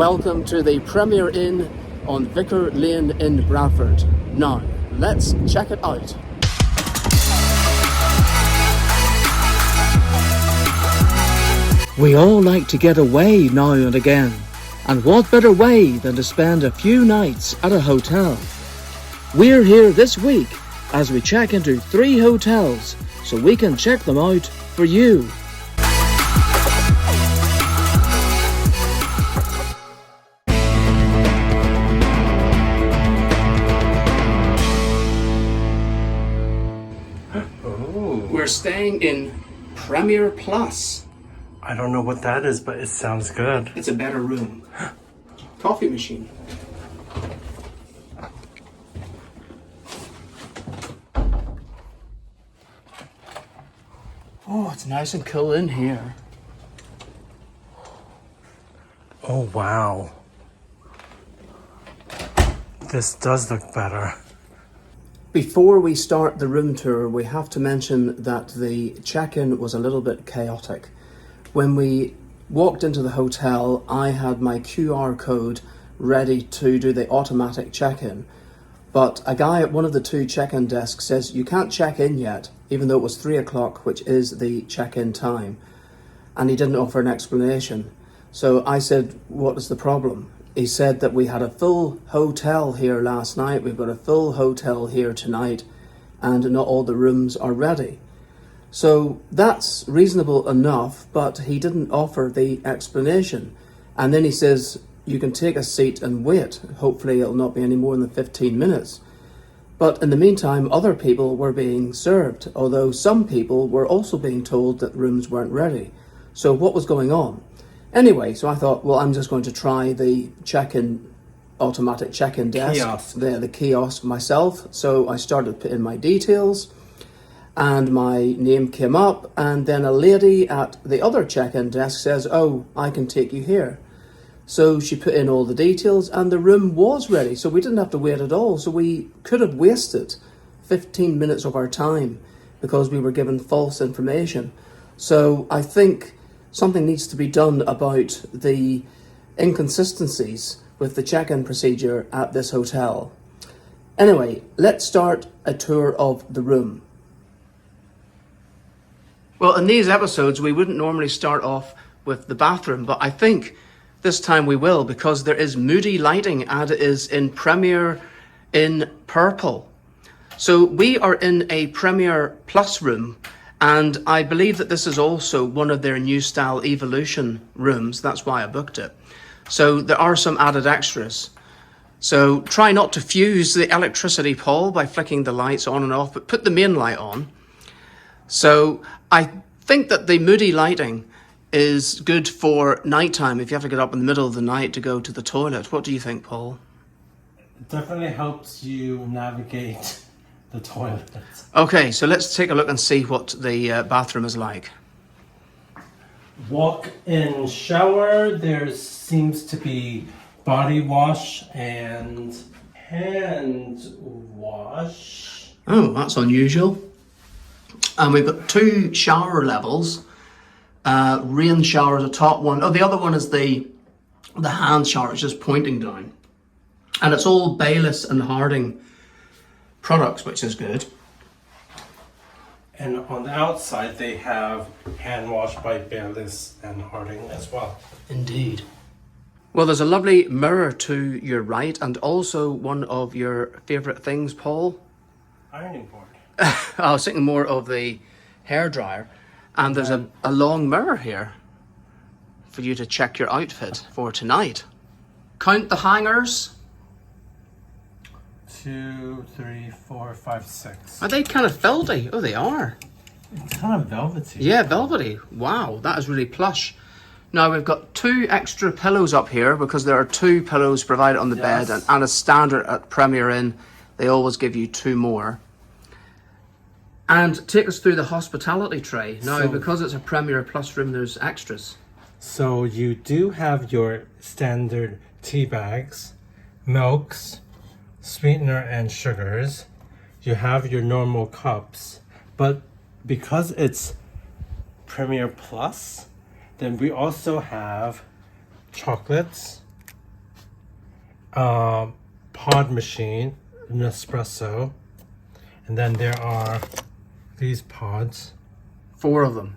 welcome to the Premier Inn on Vicar Lane in Bradford. Now, let's check it out. We all like to get away now and again, and what better way than to spend a few nights at a hotel? We're here this week as we check into 3 hotels so we can check them out for you. We're staying in Premier Plus. I don't know what that is, but it sounds good. It's a better room. Coffee machine. Oh, it's nice and cool in here. Oh, wow. This does look better. Before we start the room tour, we have to mention that the check-in was a little bit chaotic. When we walked into the hotel, I had my QR code ready to do the automatic check-in. But a guy at one of the 2 check-in desks says, you can't check in yet, even though it was 3 o'clock, which is the check-in time. And he didn't offer an explanation. So I said, what is the problem? He said that we had a full hotel here last night, we've got a full hotel here tonight, and not all the rooms are ready. So that's reasonable enough, but he didn't offer the explanation. And then he says, you can take a seat and wait. Hopefully it'll not be any more than 15 minutes. But in the meantime, other people were being served, although some people were also being told that rooms weren't ready. So what was going on? Anyway, so I thought, well, I'm just going to try the automatic check-in desk, Kiosk. the kiosk myself. So I started putting my details, and my name came up, and then a lady at the other check-in desk says, oh, I can take you here. So she put in all the details, and the room was ready, so we didn't have to wait at all. So we could have wasted 15 minutes of our time because we were given false information. So I think something needs to be done about the inconsistencies with the check-in procedure at this hotel. Anyway, let's start a tour of the room. Well, in these episodes, we wouldn't normally start off with the bathroom, but I think this time we will, because there is moody lighting and it is in Premier in purple. So we are in a Premier Plus room, and I believe that this is also one of their new style evolution rooms. That's why I booked it. So there are some added extras. So try not to fuse the electricity, Paul, by flicking the lights on and off, but put the main light on. So I think that the moody lighting is good for nighttime if you have to get up in the middle of the night to go to the toilet. What do you think, Paul? It definitely helps you navigate the toilet. Okay, so let's take a look and see what the bathroom is like. Walk-in shower. There seems to be body wash and hand wash. Oh, that's unusual. And we've got 2 shower levels. Rain shower, the top one. Oh, the other one is the hand shower. It's just pointing down. And it's all Bayliss and Harding products, which is good. And on the outside, they have hand wash by Bayliss and Harding as well. Indeed. Well, there's a lovely mirror to your right, and also one of your favourite things, Paul. Ironing board. I was thinking more of the hairdryer. And there's a long mirror here for you to check your outfit for tonight. Count the hangers. 2, 3, 4, 5, 6. Are they kind of felty? Oh, they are. It's kind of velvety. Yeah, velvety. Wow, that is really plush. Now we've got 2 extra pillows up here because there are 2 pillows provided on the bed, and as standard at Premier Inn, they always give you 2 more. And take us through the hospitality tray. Now, because it's a Premier Plus room, there's extras. So you do have your standard tea bags, milks, sweetener and sugars. You have your normal cups, but because it's Premier Plus, then we also have chocolates, pod machine, an espresso, and then there are these pods. 4 of them.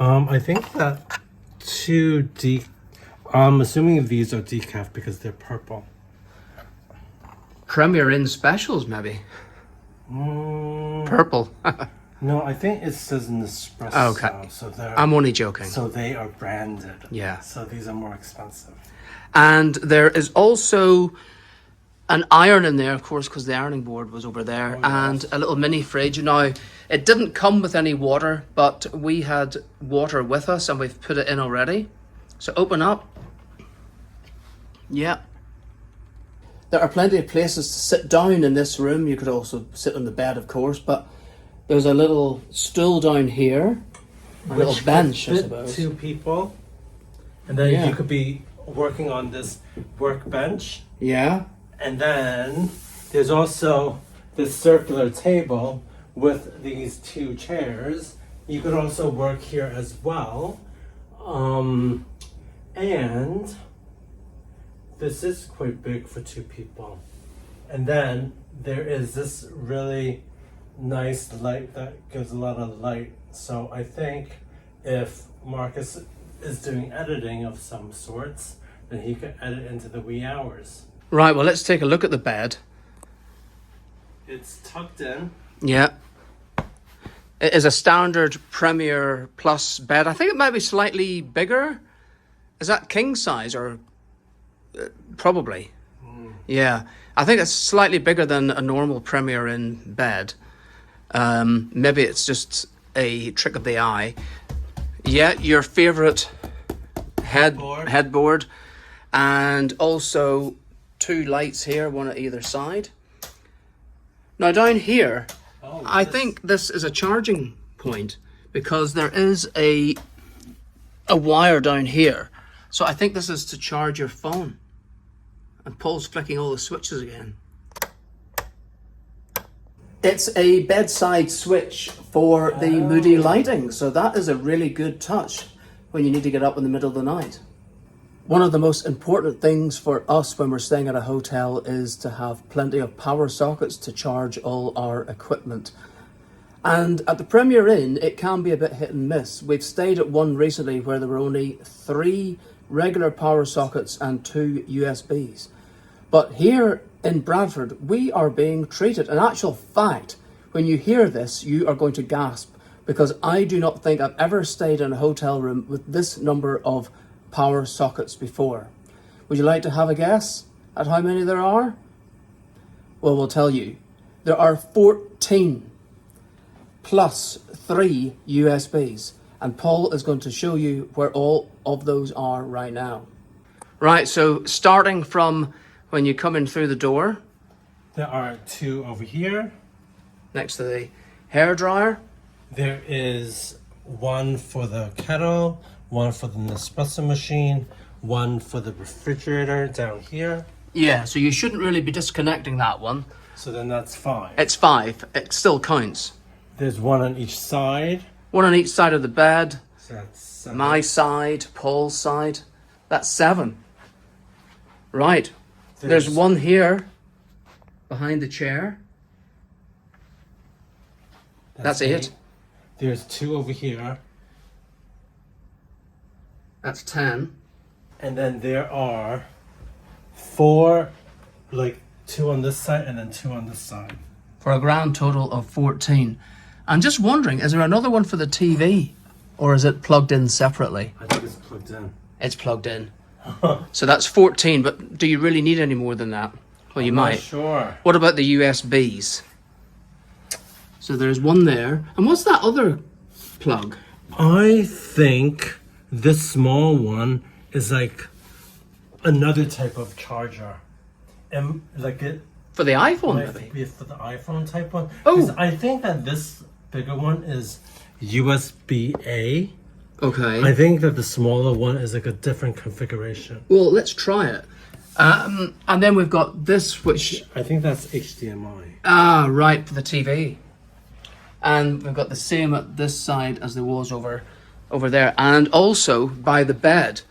I think that I'm assuming these are decaf because they're purple. Premier Inn specials, maybe. Purple. No, I think it says Nespresso. Okay. So I'm only joking. So they are branded. Yeah. So these are more expensive. And there is also an iron in there, of course, because the ironing board was over there, and a little mini fridge. Now, it didn't come with any water, but we had water with us, and we've put it in already. So open up. Yeah. There are plenty of places to sit down in this room. You could also sit on the bed, of course, but there's a little stool down here, a little bench, I suppose. 2 people, and then Yeah. you could be working on this workbench. Yeah. And then there's also this circular table with these 2 chairs. You could also work here as well. And this is quite big for 2 people. And then there is this really nice light that gives a lot of light. So I think if Marcus is doing editing of some sorts, then he could edit into the wee hours. Right, well, let's take a look at the bed. It's tucked in. Yeah. It is a standard Premier Plus bed. I think it might be slightly bigger. Is that king size or probably? Yeah. I think it's slightly bigger than a normal Premier Inn bed. Maybe it's just a trick of the eye. Yeah, your favorite headboard, and also 2 lights here, one at either side. Now down here, I think this is a charging point because there is a wire down here. So I think this is to charge your phone. And Paul's flicking all the switches again. It's a bedside switch for the moody lighting, so that is a really good touch when you need to get up in the middle of the night. One of the most important things for us when we're staying at a hotel is to have plenty of power sockets to charge all our equipment. And at the Premier Inn, it can be a bit hit and miss. We've stayed at one recently where there were only 3 regular power sockets and 2 USBs. But here in Bradford, we are being treated. In actual fact, when you hear this, you are going to gasp, because I do not think I've ever stayed in a hotel room with this number of power sockets before. Would you like to have a guess at how many there are? Well, we'll tell you. There are 14 plus 3 USBs, and Paul is going to show you where all of those are right now. Right, so starting from when you come in through the door, There are 2 over here. next to the hairdryer. There is 1 for the kettle, 1 for the Nespresso machine, 1 for the refrigerator down here. Yeah, so you shouldn't really be disconnecting that one. So then that's 5. It's 5, it still counts. There's 1 on each side. 1 on each side of the bed, So that's 7. my side, Paul's side. That's 7. Right, there's 1 here behind the chair. That's 8. There's 2 over here. That's 10. And then there are 4, like 2 on this side and then 2 on this side. For a grand total of 14. I'm just wondering, is there another one for the TV? Or is it plugged in separately? I think it's plugged in. It's plugged in. So that's 14, but do you really need any more than that? Well, you I'm might. not sure. What about the USBs? So there's 1 there. And what's that other plug? I think this small one is like another type of charger. And like it For the iPhone, might maybe? be for the iPhone type one. Oh. 'Cause I think that this bigger one is USB-A. Okay. I think that the smaller one is like a different configuration. Well, let's try it. And then we've got this, which... I think that's HDMI. Ah, right, for the TV. And we've got the same at this side as there was over there. And also, by the bed,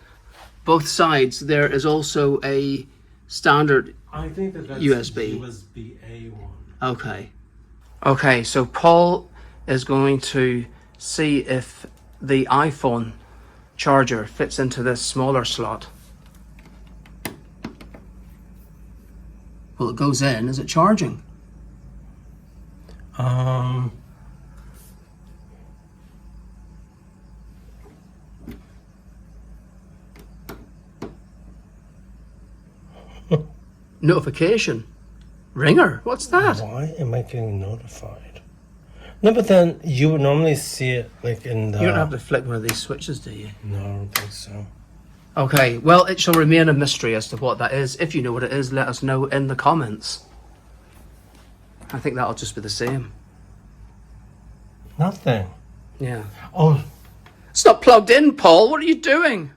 both sides, there is also a standard I think that's USB. USB-A one. Okay. Okay, so Paul is going to see if the iPhone charger fits into this smaller slot. Well, it goes in. Is it charging? Notification. Ringer. What's that? Why am I getting notified? No, but then you would normally see it like in the... You don't have to flick one of these switches, do you? No, I don't think so. Okay, well, it shall remain a mystery as to what that is. If you know what it is, let us know in the comments. I think that'll just be the same. Nothing. Yeah. Oh, It's not plugged in, Paul. What are you doing?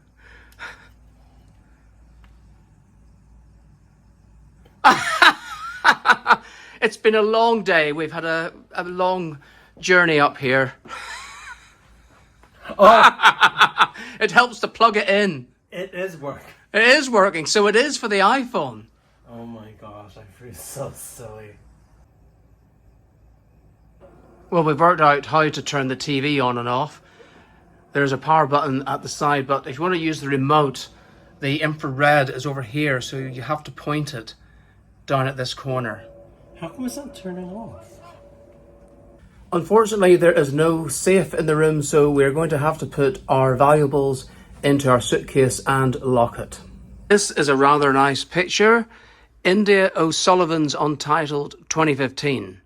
It's been a long day. We've had a long journey up here. oh, It helps to plug it in. it is working. It is working, so it is for the iPhone. Oh my gosh, I feel so silly. Well, we've worked out how to turn the TV on and off. There's a power button at the side, but if you want to use the remote, the infrared is over here, so you have to point it down at this corner. How come it's not turning off? Unfortunately, there is no safe in the room, so we're going to have to put our valuables into our suitcase and lock it. This is a rather nice picture. India O'Sullivan's Untitled 2015.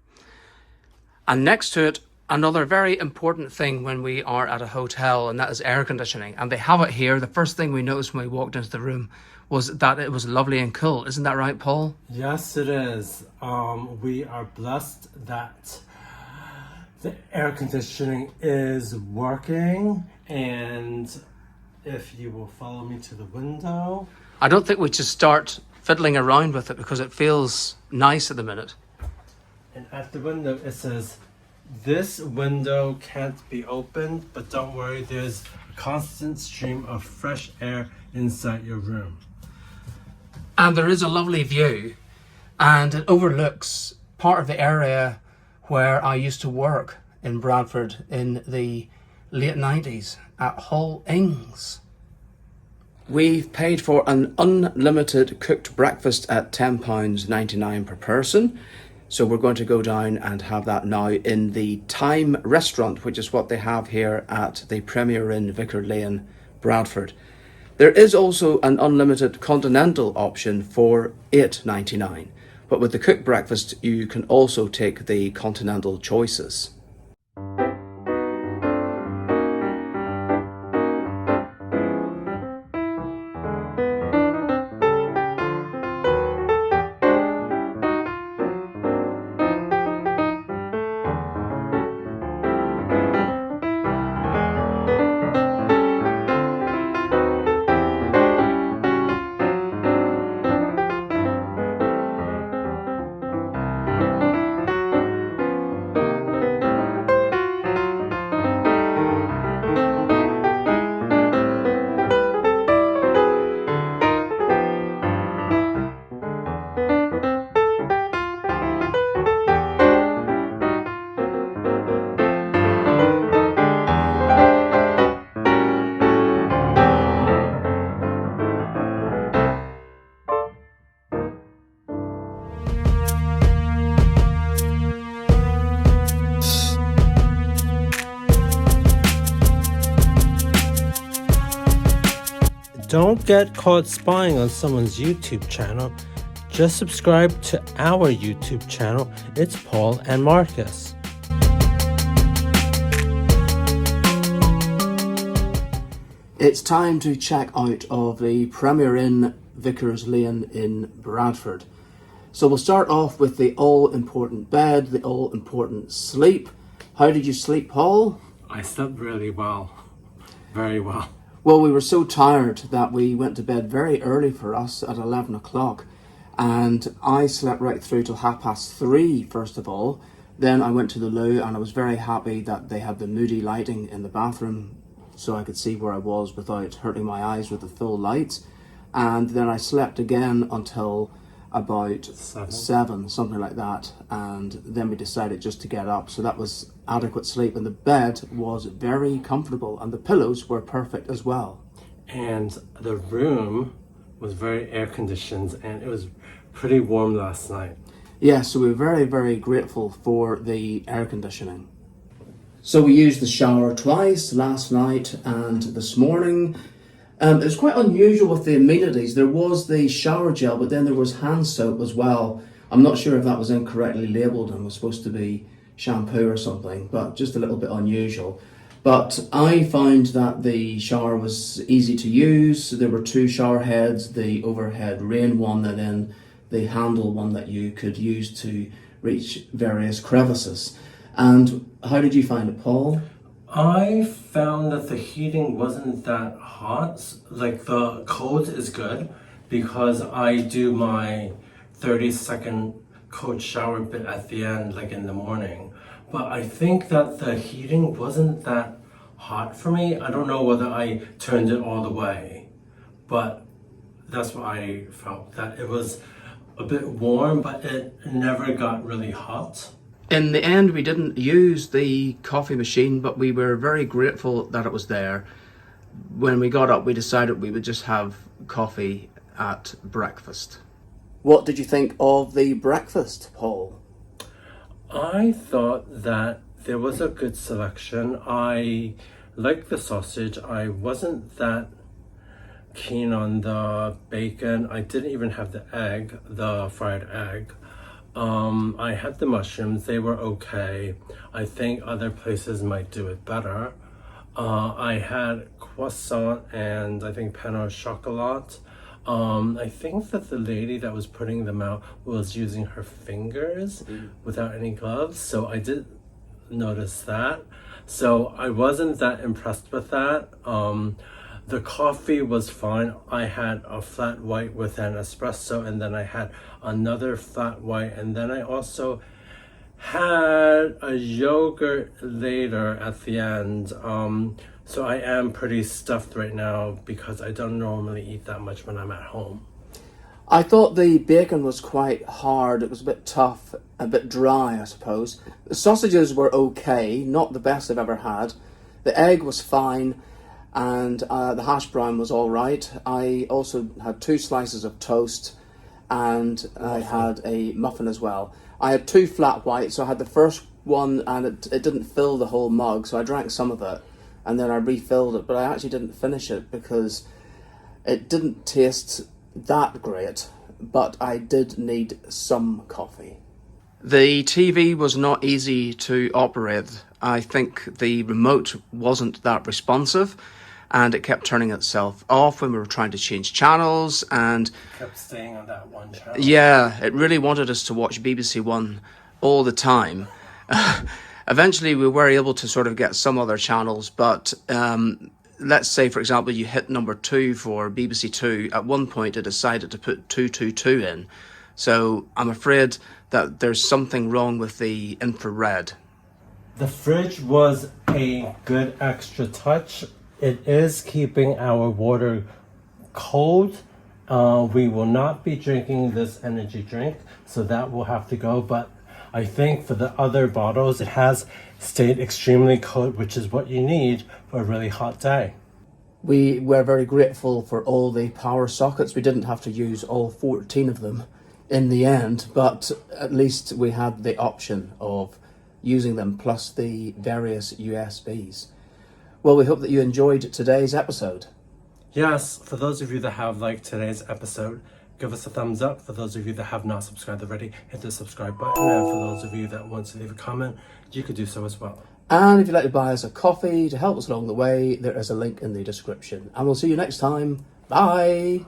And next to it, another very important thing when we are at a hotel, and that is air conditioning. And they have it here. The first thing we noticed when we walked into the room was that it was lovely and cool. Isn't that right, Paul? Yes, it is. We are blessed that the air conditioning is working, and if you will follow me to the window. I don't think we should start fiddling around with it because it feels nice at the minute. And at the window it says, "This window can't be opened, but don't worry, there's a constant stream of fresh air inside your room." And there is a lovely view, and it overlooks part of the area where I used to work in Bradford in the late 90s at Hull Ings. We've paid for an unlimited cooked breakfast at £10.99 per person. So we're going to go down and have that now in the Time restaurant, which is what they have here at the Premier Inn, Vicar Lane, Bradford. There is also an unlimited continental option for £8.99, but with the cooked breakfast you can also take the continental choices. Don't get caught spying on someone's YouTube channel. Just subscribe to our YouTube channel. It's Paul and Marcus. It's time to check out of the Premier Inn, Vicar's Lane in Bradford. So we'll start off with the all-important bed, the all-important sleep. How did you sleep, Paul? I slept really well. Very well. Well, we were so tired that we went to bed very early for us at 11 o'clock. And I slept right through till 3:30, first of all. Then I went to the loo and I was very happy that they had the moody lighting in the bathroom so I could see where I was without hurting my eyes with the full lights. and then I slept again until about 7. something like that, and then we decided just to get up. So that was adequate sleep, and the bed was very comfortable, and the pillows were perfect as well. And the room was very air conditioned, and it was pretty warm last night. Yeah, so we were very, very grateful for the air conditioning. So we used the shower twice last night and this morning. It was quite unusual with the amenities. There was the shower gel, but then there was hand soap as well. I'm not sure if that was incorrectly labelled and was supposed to be shampoo or something, but just a little bit unusual. But I found that the shower was easy to use. There were 2 shower heads, the overhead rain one and then the handle one that you could use to reach various crevices. And how did you find it, Paul? I found that the heating wasn't that hot. Like, the cold is good because I do my 30-second cold shower bit at the end, like in the morning. But I think that the heating wasn't that hot for me. I don't know whether I turned it all the way, but that's what I felt, that it was a bit warm, but it never got really hot. In the end, we didn't use the coffee machine, but we were very grateful that it was there. When we got up, we decided we would just have coffee at breakfast. What did you think of the breakfast, Paul? I thought that there was a good selection. I liked the sausage. I wasn't that keen on the bacon. I didn't even have the egg, the fried egg. I had the mushrooms. They were okay. I think other places might do it better. I had croissant and I think pain au chocolat. I think that the lady that was putting them out was using her fingers without any gloves, so I did notice that. So I wasn't that impressed with that. The coffee was fine. I had a flat white with an espresso, and then I had another flat white, and then I also had a yogurt later at the end. So I am pretty stuffed right now because I don't normally eat that much when I'm at home. I thought the bacon was quite hard. It was a bit tough, a bit dry, I suppose. The sausages were okay, not the best I've ever had. The egg was fine, and the hash brown was all right. I also had 2 slices of toast, and I had a muffin as well. I had 2 flat whites, so I had the first one, and it didn't fill the whole mug, so I drank some of it, and then I refilled it, but I actually didn't finish it because it didn't taste that great, but I did need some coffee. The TV was not easy to operate. I think the remote wasn't that responsive, and it kept turning itself off when we were trying to change channels, and Kept staying on that one channel. yeah, it really wanted us to watch BBC One all the time. Eventually we were able to sort of get some other channels, but let's say, for example, you hit number 2 for BBC Two. At one point it decided to put 222 in, so I'm afraid that there's something wrong with the infrared. The fridge was a good extra touch. It is keeping our water cold. We will not be drinking this energy drink, so that will have to go. But I think for the other bottles, it has stayed extremely cold, which is what you need for a really hot day. We were very grateful for all the power sockets. We didn't have to use all 14 of them in the end, but at least we had the option of using them, plus the various USBs. Well, we hope that you enjoyed today's episode. Yes, for those of you that have liked today's episode, give us a thumbs up. For those of you that have not subscribed already, hit the subscribe button. And for those of you that want to leave a comment, you could do so as well. And if you'd like to buy us a coffee to help us along the way, there is a link in the description. And we'll see you next time. Bye!